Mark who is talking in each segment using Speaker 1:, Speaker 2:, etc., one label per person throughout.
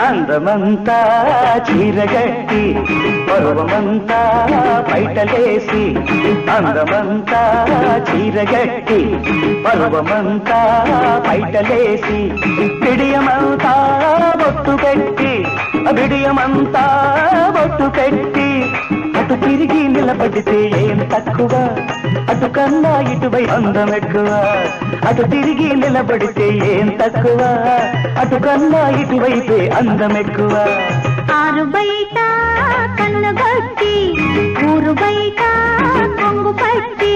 Speaker 1: అందమంతా చీరగట్టి పర్వమంతా బయటలేసి అందమంతా చీరగట్టి పర్వమంతా బయటలేసి బిడియమంతా బొట్టు పెట్టి బిడియమంతా బొట్టు పెట్టి అటు తిరిగి నిలబడితే ఏం తక్కువ అటు కన్నా ఇటువై అందం ఎక్కువ అటు తిరిగి నిలబడితే ఏం తక్కువ అటు కన్నా ఇటువైపే అందం ఎక్కువ
Speaker 2: ఆరు బయట కన్ను గట్టి ఊరు బయట కొంగు పట్టి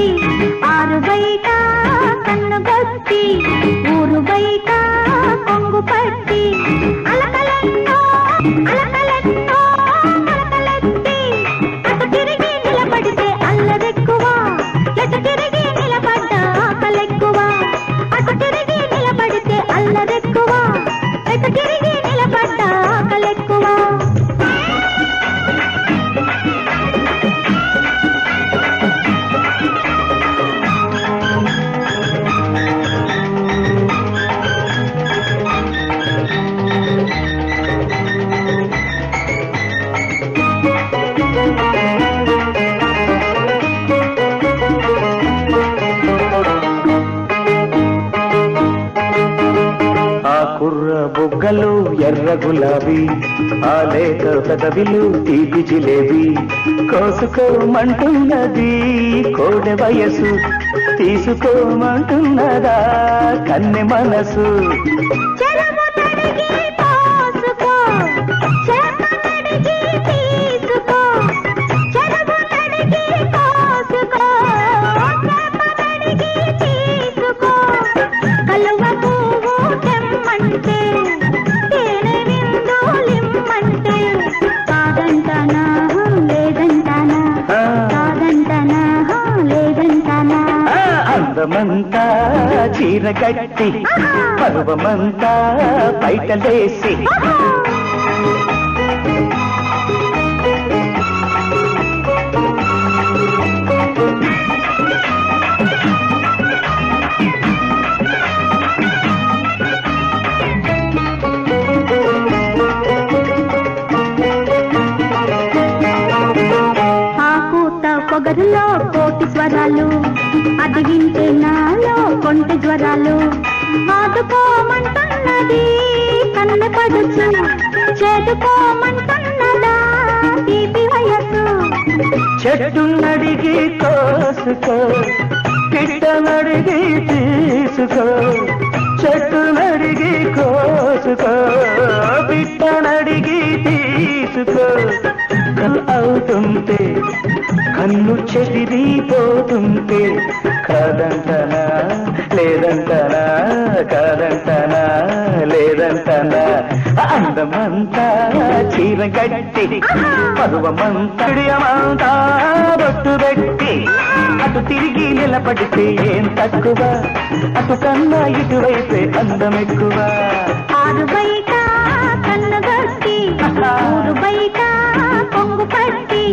Speaker 2: ఆరు బయట కన్ను గట్టి ఊరు బయట కొంగు పట్టి అలకలెన్నో అలకలెన్నో అలకలెత్తి అటు తిరిగి నిలబడితే అల్లరెక్కువ ఎటు తిరిగి నిలబడ్డ ఆకలెక్కువ అటు తిరిగి నిలబడితే అల్లరెక్కువ ఎటు తిరిగి నిలబడ్డ ఆకలెక్కువ
Speaker 1: కుర్ర బొగ్గలు ఎర్ర గులాబీ ఆ లేత పెదవిలు తీపి జిలేబీ కోసుకోమంటున్నది కోడె వయసు తీసుకోమంటున్నదా కన్నె మనసు అందమంతా చీర కట్టి పర్వమంతా బయటలేసి
Speaker 2: పొగరులో కోటి స్వరాలు అది వింటే నాలో కొంటి జ్వరాలు ఆదుకోమంటున్నది కన్నె పడుచు చేదుకోమంటున్నదా తీపి వయసు
Speaker 1: చెట్టునడిగి కోసుకో పిట్టనడిగి తీసుకో చెట్టునడిగి కోసుకో పిట్టనడిగి తీసుకో అవుతుంటే కన్ను చెదిరిపోతుంటే కాదంటనా లేదంటనా కాదంటనా లేదంటనా అందమంతా చీర గట్టి పరువమంతడియమంతా బొట్టు పెట్టి అటు తిరిగి నిలబడితే ఏం తక్కువ అటు కన్నా ఇటువైపే అందం ఎక్కువ
Speaker 2: ఆరు బయట కన్ను గట్టి ఊరు బయట కొంగు పట్టి